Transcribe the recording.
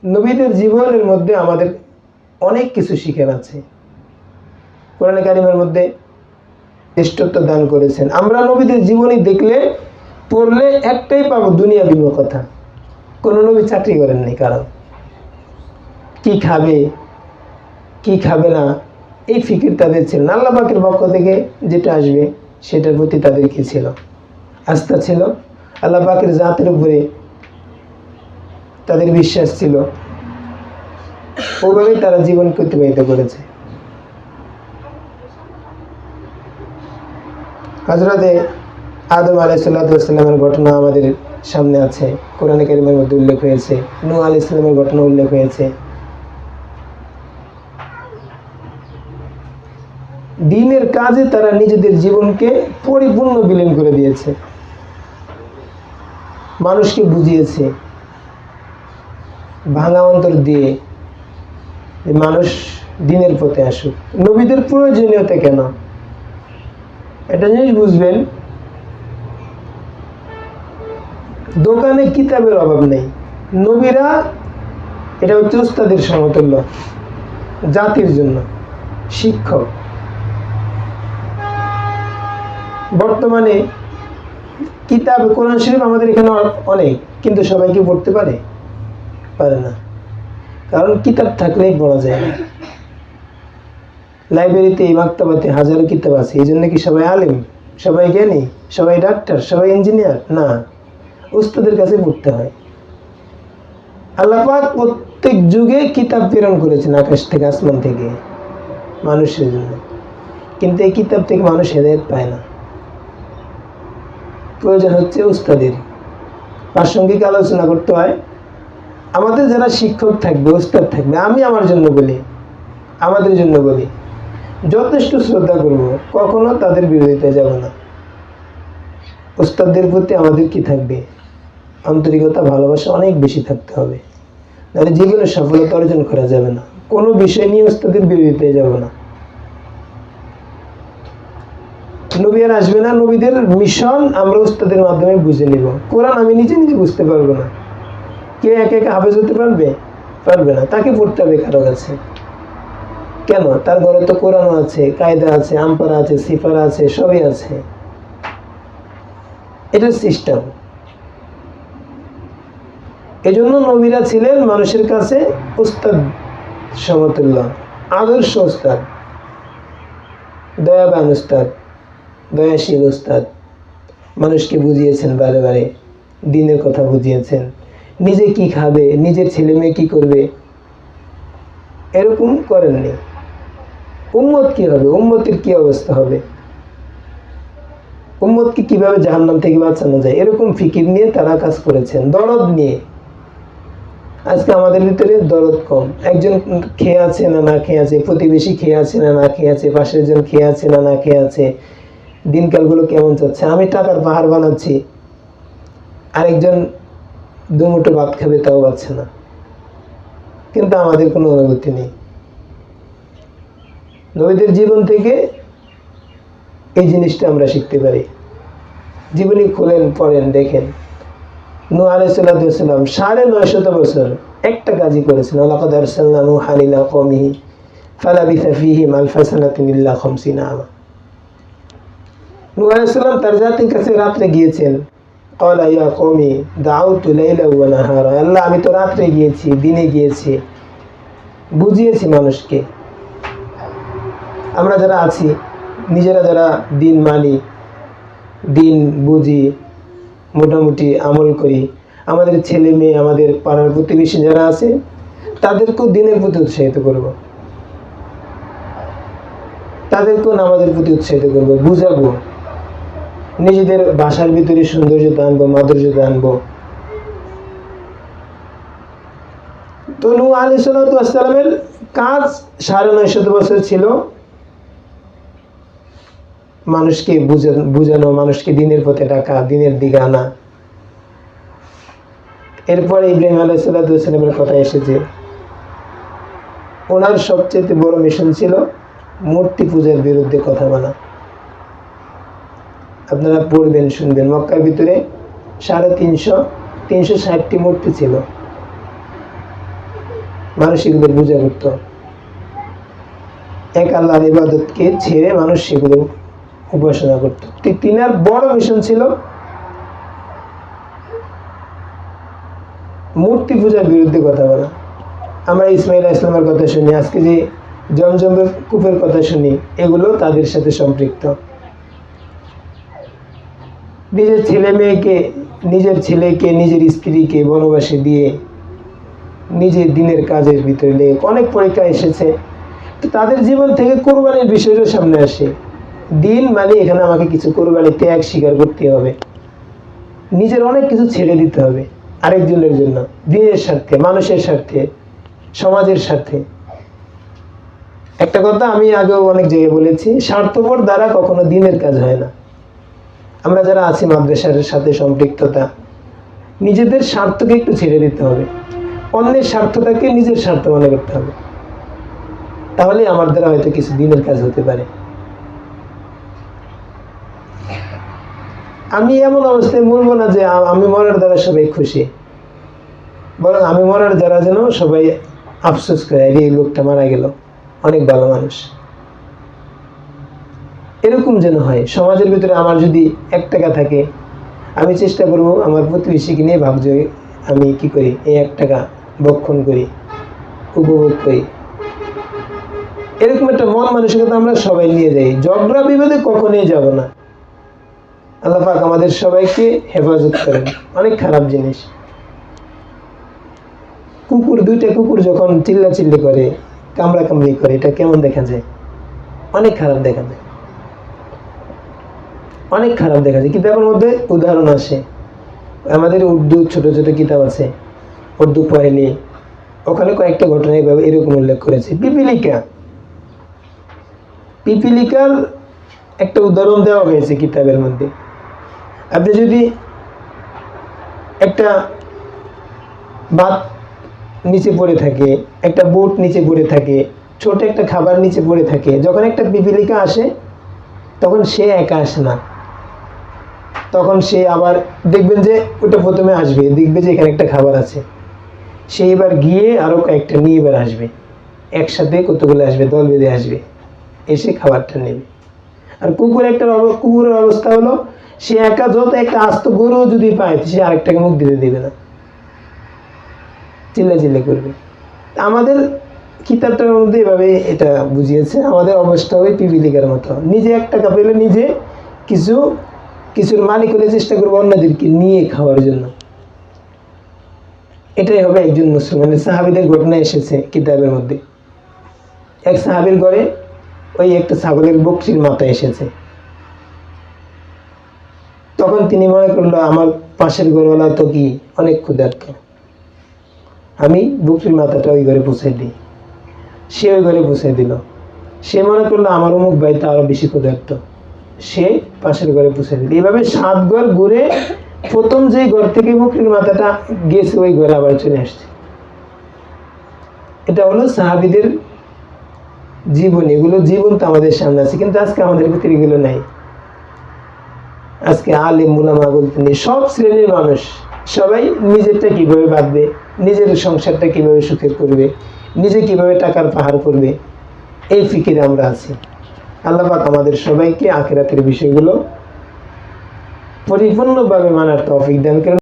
নবীদের জীবনের মধ্যে আমাদের অনেক কিছু শিখার আছে। কোরআনে কারিমের মধ্যে শ্রেষ্ঠত্ব দান করেছেন। আমরা নবীদের জীবনী দেখলে পড়লে একটাই পাবো, দুনিয়া বিমুখতা। কোনো নবী চাকরি করেননি, কারণ কি খাবে কি খাবে না এই ফিকির তাদের ছিল না। আল্লাহ পাকের পক্ষ থেকে যেটা আসবে সেটার প্রতি তাদের কি ছিল? আস্থা ছিল। আল্লাহ পাকের জাতের উপরে তাদের বিশ্বাস ছিল। ওভাবেই তারা জীবন অতিবাহিত করেছে। হযরতে আদম আলাইহিসসালামের ঘটনা আমাদের সামনে আছে, কোরআনে কারিমের মধ্যে উল্লেখ হয়েছে। নূহ আলাইহিস সালামের ঘটনা উল্লেখ হয়েছে। দ্বীনের কাজে তারা নিজেদের জীবনকে পরিপূর্ণ বিলীন করে দিয়েছে, মানুষকে বুঝিয়েছে ভাঙা অন্তর দিয়ে মানুষ দ্বীনের পথে আসুক। নবীদের প্রয়োজনীয়তা কেন, এটা জিনিস বুঝবেন। দোকানে কিতাবের অভাব নেই। নবীরা এটা হচ্ছে উস্তাদের সমতুল্য, জাতির জন্য শিক্ষক। বর্তমানে কিতাব কোরআন শরীফ আমাদের এখানে অনেক, কিন্তু সবাই কি পড়তে পারে? পারে না, কারণ কিতাব থাকলেই পড়া যায় না। লাইব্রেরিতে, মাকতাবাতে হাজারো কিতাব আছে, এই জন্য কি সবাই আলেম, সবাই জ্ঞানী, সবাই ডাক্তার, সবাই ইঞ্জিনিয়ার? না, উস্তাদের কাছে পড়তে হয়। আল্লাহ পাক প্রত্যেক যুগে কিতাব প্রেরণ করেছেন আকাশ থেকে, আসমান থেকে মানুষের জন্য, কিন্তু এই কিতাব থেকে মানুষ হেদায়েত পায় না। প্রয়োজন হচ্ছে উস্তাদের। প্রাসঙ্গিক আলোচনা করতে হয়। আমাদের যারা শিক্ষক থাকবে, উস্তাদ থাকবে, আমি আমার জন্য বলি, আমাদের জন্য বলি, যথেষ্ট শ্রদ্ধা করব, কখনো তাদের বিরোধিতায় যাব না। উস্তাদদের প্রতি আমাদের কি থাকবে? আন্তরিকতা, ভালোবাসা অনেক বেশি থাকতে হবে, নাহলে জীবনে সফলতা অর্জন করা যাবে না। কোনো বিষয় নিয়ে উস্তাদের বিরোধিতায় যাব না। নবী আর আসবে না, নবীদের মিশন আমরা উস্তাদের মাধ্যমে বুঝে নিব। কোরআন আমি নিজে নিজে বুঝতে পারবো না। কে একে একে হাফেজ হতে পারবে? পারবে না, তাকে পড়তে হবে কারো কাছে। কেন? তার ঘরে তো কোরআনও আছে, কায়দা আছে, আমপারা আছে, সিফারা আছে, সবই আছে। এটা সিস্টেম। এজন্য নবীরা ছিলেন মানুষের কাছে উস্তাদ সমতুল্য, আদর্শ উস্তাদ, দয়াবান উস্তাদ, দয়াশীল উস্তাদ। মানুষকে বুঝিয়েছেন বারে বারে, দ্বীনের কথা বুঝিয়েছেন। নিজে কি খাবে, নিজের ছেলে মেয়ে কি করবে, এরকম করেননি। উম্মত কি হবে, উম্মতের কি অবস্থা হবে, উম্মতকে কিভাবে জাহান্নাম থেকে বাঁচানো যায়, এরকম ফিকির নিয়ে তারা কাজ করেছেন, দরদ নিয়ে। আজকে আমাদের ভিতরে দরদ কম। একজন খেয়ে আছে না না খেয়ে আছে, প্রতিবেশী খেয়ে আছে না না খেয়ে আছে, পাশের জন খেয়ে আছে না না খেয়ে আছে, দিনকালগুলো কেমন যাচ্ছে। আমি টাকার পাহাড় বানাচ্ছি, আরেকজন দুমুঠো ভাত খাবে, তাও পাচ্ছে না, কিন্তু আমাদের কোনো অনুভূতি নেই। নবীদের জীবন থেকে এই জিনিসটা আমরা শিখতে পারি। জীবনী খুলেন, পড়েন, দেখেন। নূহ আলাইহিস সালাম ৯৫০ বছর একটা কাজই করেছেন। ওয়ালাকাদ আরসালনা নূহান ইলা কওমিহি ফালাবিসা ফীহিম আলফা সানাতিন ইল্লা ৫০ আমা। নূহ আলাইহিস সালাম তার জাতির কাছে রাতে গিয়েছেন। ক্বালা ইয়া কওমি দাউতু লাইলা ওয়া নাহারা। আল্লাহ, আমি তো রাতে গিয়েছি, দিনে গিয়েছি, বুঝিয়েছি মানুষকে। আমরা যারা আছি, নিজেরা যারা দিন মানি, দিন বুঝি, মোটামুটি আমল করি, আমাদের ছেলে মেয়ে, আমাদের পাড়ার প্রতিবেশী যারা আছে, তাদেরকেও দিনের প্রতি উৎসাহিত করব, তাদেরকেও নামাজের প্রতি উৎসাহিত করব, বুঝাবো, নিজেদের ভাষার ভিতরে সৌন্দর্যতা আনবো, মাধুর্যতা আনবো। তো নূহ আলাইহিস সালামের কাজ ৯৫০ বছর ছিল মানুষকে বুঝানো, মানুষকে দিনের পথে ডাকা, দিনের দিকে আনা। এরপরে ইব্রাহিম আলাইহিস সালামের কথা এসেছে। ওনার সবচেয়ে বড় মিশন ছিল মূর্তি পূজার বিরুদ্ধে কথা বলা। আপনারা পড়বেন, শুনবেন, মক্কার ভিতরে ৩৬০টি মূর্তি ছিল। মানুষ এগুলোর পূজা করত। এক আল্লাহর ইবাদতকে ছেড়ে মানুষ সেগুলো উপাসনা করত। তিনার বড় মিশন ছিল মূর্তি পূজার বিরুদ্ধে কথা বলা। আমরা ইসমাইল ইসলামের কথা শুনি, আজকে যে জমজমের কূপের কথা শুনি, এগুলো তাদের সাথে সম্পৃক্ত। নিজের ছেলেকে নিজের স্ত্রীকে বনবাসে দিয়ে নিজের দিনের কাজের ভিতরে অনেক পরীক্ষা এসেছে, তো তাদের জীবন থেকে কোরবানির বিষয়টা সামনে আসে। দিন মানে এখানে আমাকে কিছু কোরবানি ত্যাগ স্বীকার করতে হবে, নিজের অনেক কিছু ছেড়ে দিতে হবে আরেকজনের জন্য, দিনের স্বার্থে, মানুষের স্বার্থে, সমাজের স্বার্থে। একটা কথা আমি আগেও অনেক জায়গায় বলেছি, স্বার্থপর দ্বারা কখনো দিনের কাজ হয় না। আমরা যারা আছি মাদ্রাসার সাথে সম্পৃক্ততা, নিজেদের স্বার্থকে একটু ছেড়ে দিতে হবে, অন্যের স্বার্থটাকে নিজের স্বার্থ মনে করতে হবে, তাহলে আমার দ্বারা হয়তো কিছু দিনের কাজ হতে পারে। আমি এমন অবস্থায় মরবো না যে আমি মরার দ্বারা সবাই খুশি, বরং আমি মরার দ্বারা যেন সবাই আফসোস করে, এই লোকটা মারা গেল, অনেক ভালো মানুষ, এরকম যেন হয়। সমাজের ভিতরে আমার যদি 1 টাকা থাকে, আমি চেষ্টা করব আমার প্রতিবেশীকে নিয়ে ভাবছি আমি কি করি, এই 1 টাকা ভক্ষণ করি, উপভোগ করি। এরকম একটা মন মানসিকতা আমরা সবাই নিয়ে যাই। ঝগড়া বিবাদে কখনোই যাব না। আল্লাহ পাক আমাদের সবাইকে হেফাজত করেন। অনেক খারাপ জিনিস, দুইটা কুকুর যখন চিল্লাচিল্লি করে, কামড়াকামড়ি করে, এটা কেমন দেখা যায়? অনেক খারাপ দেখা যায়, অনেক খারাপ দেখা যায়। কিতাবের মধ্যে উদাহরণ আসে, আমাদের উর্দু ছোট ছোট কিতাব আছে, উর্দু পড়েনি, ওখানে কয়েকটা ঘটনা এরকম উল্লেখ করেছে। পিপিলিকার একটা উদাহরণ দেওয়া হয়েছে কিতাবের মধ্যে। আপনি যদি একটা ভাত নিচে পড়ে থাকে, একটা বুট নিচে পড়ে থাকে, ছোট একটা খাবার নিচে পড়ে থাকে, যখন একটা পিপিলিকা আসে তখন সে একা আসে না, তখন সে আবার দেখবেন যে ওটা প্রথমে আসবে, দেখবে যে এখানে একটা খাবার আছে, সে এবার গিয়ে আরো কয়েকটা নিয়ে এবার আসবে, একসাথে কতগুলো আসবে, দল বেঁধে আসবে, এসে খাবারটা নেবে। আর কুকুরের অবস্থা হলো, সে একা যত একটা আস্ত গরু যদি পায়, সে আরেকটাকে মুখ দিতে দেবে না, চিল্লা করবে। আমাদের কিতাবটার মধ্যে এভাবে এটা বুঝিয়েছে, আমাদের অবস্থা হবে পিপিলিকার মতো। নিজে 1 টাকা পেলে নিজে কিছুর মালিক হলে চেষ্টা করবো অন্যদেরকে নিয়ে খাওয়ার জন্য। এটাই হবে একজন মুসলমানের। সাহাবীদের ঘটনা এসেছে কিতাবের মধ্যে। এক সাহাবীর ঘরে ওই একটা ছাগলের বকরির মাথা এসেছে, তখন তিনি মনে করলো আমার পাশের ঘরওয়ালা তো কি অনেক ক্ষুধার্ত, আমি বকরির মাথাটা ওই ঘরে পৌঁছাই দিই। সে ওই ঘরে পৌঁছাই দিল। সে মনে করলো আমার অমুক ভাই তো আরো বেশি ক্ষুধার্ত, সে পাশের ঘরে পৌঁছাই দিল। এইভাবে 7 ঘর ঘুরে প্রথম যে ঘর থেকে বকরির মাথাটা গেছে ওই ঘরে আবার চলে আসছে। এটা হলো সাহাবীদের জীবন। এগুলো জীবন তো আমাদের সামনে আছে, কিন্তু আজকে আমাদের ভিতরে এগুলো নাই। আজকে আলেম উলামা বলতে নেই, সব শ্রেণীর মানুষ সবাই নিজেরটা কিভাবে বাঁধবে, নিজের সংসারটা কিভাবে সুখের করবে, নিজে কিভাবে টাকার পাহাড় করবে, এই ফিকিরে আমরা আছি। আল্লাহ পাক আমাদের সবাইকে আখিরাতের বিষয়গুলো পরিপূর্ণভাবে মানার তৌফিক দান করেন।